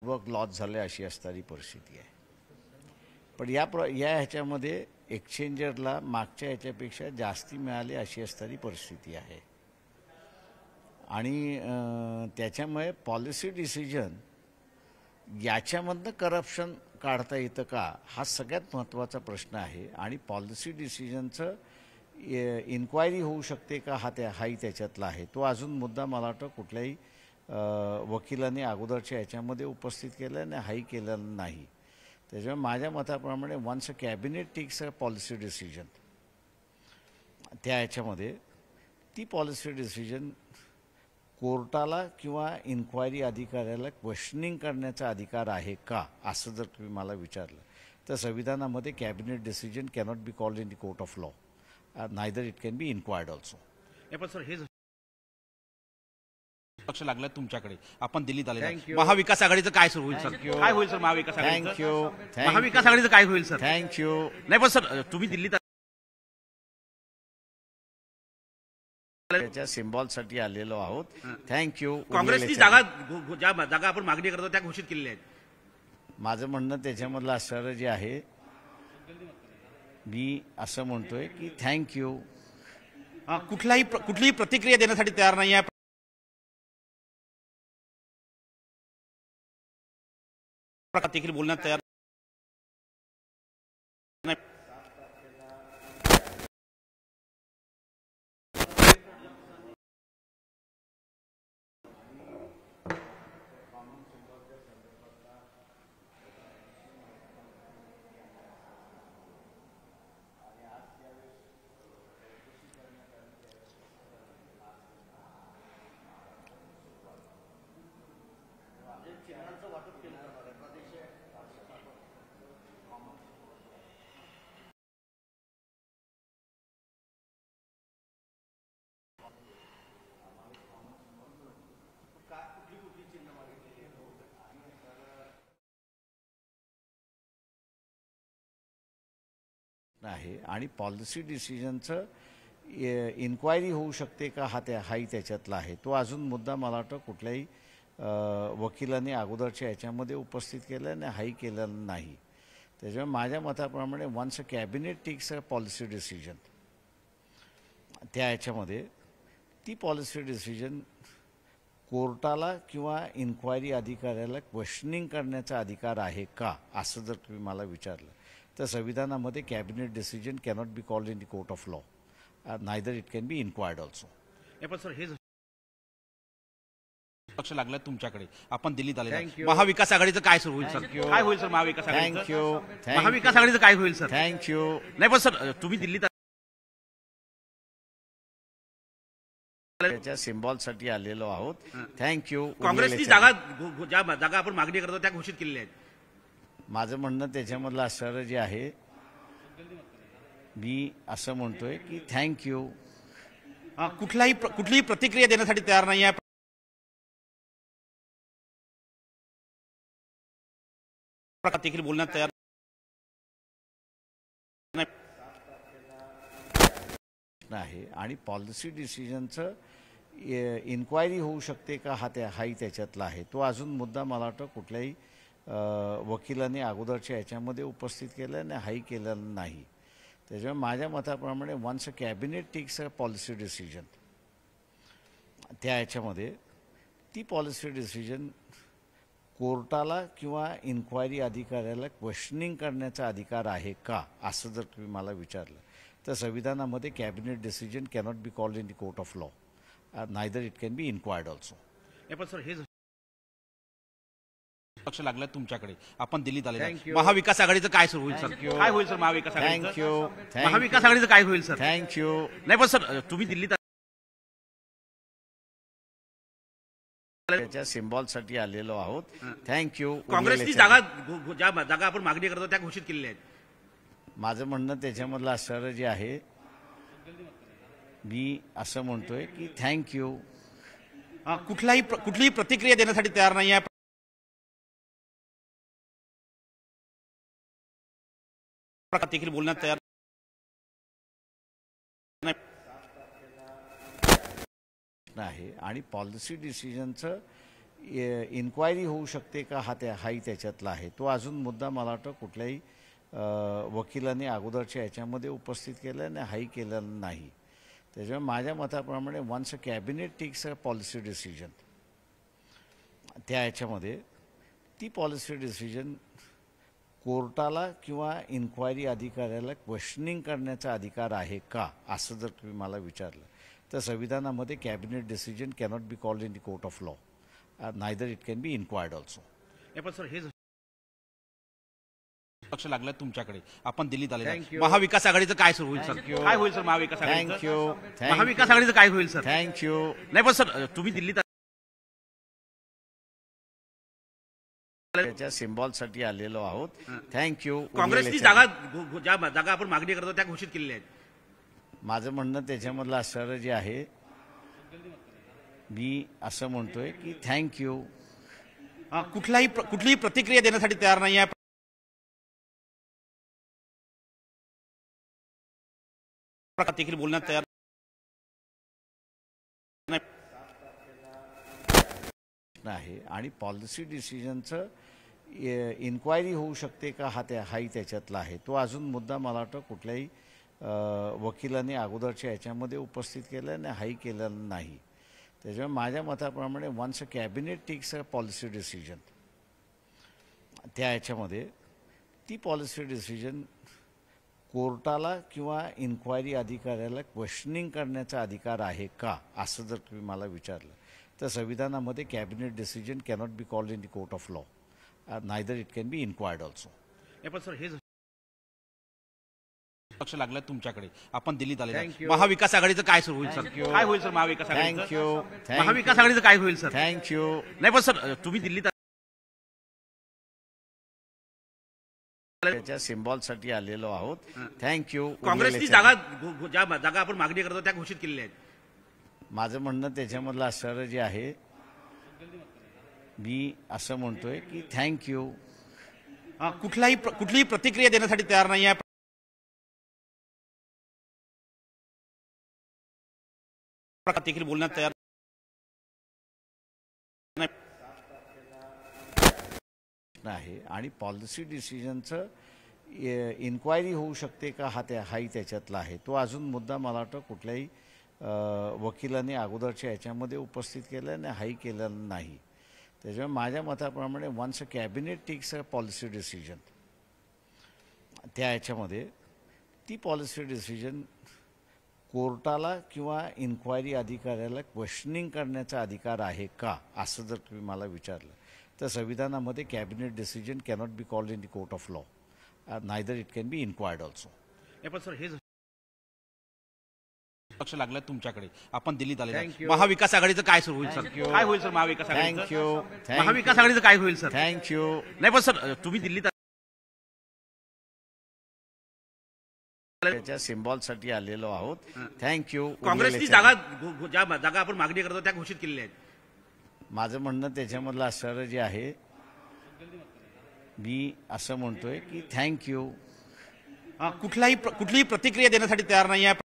Network loss झाले अशी असणारी परिस्थिती आहे। पण या ह्याच्यामध्ये एक्सचेंजरला मागच्या ह्याच्यापेक्षा जास्ती मिळाले अशी असणारी परिस्थिती आहे आणि त्याच्यामुळे पॉलिसी डिसिजन याच्यामधनं करप्शन काढता येतं का हा सगळ्यात महत्त्वाचा प्रश्न आहे आणि पॉलिसी डिसिजनचं इन्क्वायरी होऊ शकते का हाही त्याच्यातला आहे। तो अजून मुद्दा मला वाटतं कुठल्याही वकिलांनी अगोदरच्या ह्याच्यामध्ये उपस्थित केला आणि हाही केलेला नाही। त्याच्यामुळे माझ्या मताप्रमाणे once a cabinet takes a policy decision त्या ह्याच्यामध्ये ती पॉलिसी डिसिजन कोर्टाला किंवा इन्क्वायरी अधिकाऱ्याला क्वेश्चनिंग करण्याचा अधिकार आहे का असं जर तुम्ही मला विचारलं तर संविधानामध्ये cabinet decision cannot be called in the court of law, neither it can be enquired also. पण सर हे लक्ष लागलं तुमच्याकडे, आपण दिल्लीत आले, महाविकास आघाडीचं काय सुरू होईल सर? काय होईल सर महाविकास आघाडीचं? थँक्यू। महाविकास आघाडीचं काय होईल सर? थँक्यू। नाही पण सर तुम्ही दिल्लीत त्याच्या सिम्बॉलसाठी आलेलो आहोत। थँक्यू। काँग्रेसची जागा आपण मागणी करतो त्या घोषित केलेल्या आहेत। माझं म्हणणं त्याच्यामधलं असणारं जे आहे मी असं म्हणतोय की थँक्यू। कुठलीही प्रतिक्रिया देण्यासाठी तयार नाही आहे, देखील बोलण्यात तयार नाही। आहे आणि पॉलिसी डिसिजनचं इन्क्वायरी होऊ शकते का हाही त्याच्यातला आहे। तो अजून मुद्दा मला वाटतं कुठल्याही वकिलांनी अगोदरच्या ह्याच्यामध्ये उपस्थित केला आणि हाही केलेला नाही। त्याच्यामुळे माझ्या मताप्रमाणे once a cabinet takes a policy decision त्या ह्याच्यामध्ये ती पॉलिसी डिसिजन कोर्टाला किंवा इन्क्वायरी अधिकाऱ्याला क्वेश्चनिंग करण्याचा अधिकार आहे का असं जर तुम्ही मला विचारलं तर संविधानामध्ये cabinet decision cannot be called in the court of law, neither it can be enquired also. पण सर हे लक्ष लागलं तुमच्याकडे, आपण दिल्लीत आले, महाविकास आघाडीचं काय सुरू होईल सर? काय होईल सर महाविकास आघाडीचं? थँक्यू। महाविकास आघाडीचं काय होईल सर? थँक्यू। नाही पण सर तुम्ही दिल्लीत त्याच्या सिम्बॉलसाठी आलेलो आहोत। थँक्यू। काँग्रेसची जागा आपण मागणी करतो त्या घोषित केलेल्या आहेत। माझं म्हणणं त्याच्यामधलं असणारं जे आहे मी असं म्हणतोय की थँक्यू। कुठलीही प्रतिक्रिया देण्यासाठी तयार नाही आहे, देखील बोलण्यात तयार नाही आणि पॉलिसी डिसिजनचं इन्क्वायरी होऊ शकते का हाही त्याच्यातला आहे। तो अजून मुद्दा मला वाटतं कुठल्याही वकिलांनी अगोदरच्या ह्याच्यामध्ये उपस्थित केला आणि हाही केलेला नाही। त्याच्यामुळे माझ्या मताप्रमाणे once a cabinet takes a policy decision त्या ह्याच्यामध्ये ती पॉलिसी डिसिजन कोर्टाला किंवा इन्क्वायरी अधिकाऱ्याला क्वेश्चनिंग करण्याचा अधिकार आहे का असं जर तुम्ही मला विचारलं तर संविधानामध्ये cabinet decision cannot be called in the court of law, neither it can be enquired also. पण सर हे लक्ष लागलं तुमच्याकडे, आपण दिल्लीत आले, महाविकास आघाडीचं काय सुरू होईल सर? काय होईल सर महाविकास आघाडीचं? थँक्यू। महाविकास आघाडीचं काय होईल सर? थँक्यू। नाही पण सर तुम्ही दिल्लीत त्याच्या सिम्बॉलसाठी आलेलो आहोत। थँक्यू। काँग्रेसची जागा आपण मागणी करतो त्या घोषित केलेल्या आहेत। माझं म्हणणं त्याच्यामधलं असणारं जे आहे मी असं म्हणतोय की थँक्यू। कुठलीही प्रतिक्रिया देण्यासाठी तयार नाही आहे, देखील बोलण्यात तयार नाही आणि पॉलिसी डिसिजनचं इन्क्वायरी होऊ शकते का हाही त्याच्यातला आहे. तो अजून मुद्दा मला वाटतं कुठल्याही वकिलांनी अगोदरच्या याच्यामध्ये उपस्थित केला आणि हाही केलेला नाही. त्याच्यामुळे माझ्या मताप्रमाणे once a cabinet takes a policy decision, त्या याच्यामध्ये ती पॉलिसी डिसिजन कोर्टाला किंवा इन्क्वायरी अधिकाऱ्याला क्वेश्चनिंग करण्याचा अधिकार आहे का, असं जर तुम्ही मला विचारलं तर संविधानामध्ये cabinet decision cannot be called in the court of law, neither it can be enquired also. पण सर हे लक्ष लागलं तुमच्याकडे, आपण दिल्लीत आले. महाविकास आघाडीचं काय सुरू होईल सर? काय होईल सर महाविकास आघाडीचं? थँक्यू. महाविकास आघाडीचं काय होईल सर? थँक्यू. नाही पण सर तुम्ही दिल्लीत त्याच्या सिम्बॉलसाठी आलेलो आहोत. थँक्यू. काँग्रेसची ज्या जागा आपण मागणी करतो त्या घोषित केलेल्या आहेत. माझं म्हणणं त्याच्यामधलं असणारं जे आहे, मी असं म्हणतोय की थँक्यू. कुठलीही प्रतिक्रिया देण्यासाठी तयार नाही आहे, देखील बोलण्यात तयार आहे. आणि पॉलिसी डिसिजनचं इन्क्वायरी होऊ शकते का हाही त्याच्यातला आहे. तो अजून मुद्दा मला वाटतं कुठल्याही वकिलांनी अगोदरच्या याच्यामध्ये उपस्थित केला आणि हाही केलेला नाही. त्याच्यामुळे माझ्या मताप्रमाणे once a cabinet takes a policy decision, त्या याच्यामध्ये ती पॉलिसी डिसिजन कोर्टाला किंवा इन्क्वायरी अधिकाऱ्याला क्वेश्चनिंग करण्याचा अधिकार आहे का, असं जर तुम्ही मला विचारलं तर संविधानामध्ये cabinet decision cannot be called in the court of law, neither it can be enquired also. पण सर हे लक्ष लागलं तुमच्याकडे, आपण दिल्लीत आले. महाविकास आघाडीचं काय सुरू होईल सर? काय होईल सर महाविकास आघाडीचं? थँक्यू. महाविकास आघाडीचं काय होईल सर? थँक्यू. नाही पण सर तुम्ही दिल्लीत त्याच्या सिम्बॉलसाठी आलेलो आहोत. थँक्यू. काँग्रेसची ज्या जागा आपण मागणी करतो त्या घोषित केलेल्या आहेत. माझं म्हणणं त्याच्यामधलं असणारं जे आहे, मी असं म्हणतोय की थँक्यू. कुठलीही प्रतिक्रिया देण्यासाठी तयार नाही आहे, देखील बोलण्यात तयार आहे. आणि पॉलिसी डिसिजनचं इन्क्वायरी होऊ शकते का हाही त्याच्यातला आहे. तो अजून मुद्दा मला वाटतं कुठल्याही वकिलांनी अगोदरच्या याच्यामध्ये उपस्थित केला आणि हाही केलेला नाही. त्याच्यामुळे माझ्या मताप्रमाणे once a cabinet takes a policy decision, त्या याच्यामध्ये ती पॉलिसी डिसिजन कोर्टाला किंवा इन्क्वायरी अधिकाऱ्याला क्वेश्चनिंग करण्याचा अधिकार आहे का, असं जर तुम्ही मला विचारलं तर संविधानामध्ये cabinet decision cannot be called in the court of law, neither it can be enquired also. पण सर हे लक्ष लागलं तुमच्याकडे, आपण दिल्लीत आले. महाविकास आघाडीचं काय सुरू होईल सर? काय होईल सर महाविकास आघाडीचं? थँक्यू. महाविकास आघाडीचं काय होईल सर? थँक्यू. नाही पण सर तुम्ही दिल्लीत त्याच्या सिम्बॉलसाठी आलेलो आहोत. थँक्यू. काँग्रेसची ज्या जागा आपण मागणी करतो त्या घोषित केलेल्या आहेत. माझं म्हणणं त्याच्यामधलं असणारं जे आहे, मी असं म्हणतोय की थँक्यू. कुठलीही प्रतिक्रिया देण्यासाठी तयार नाही आहे,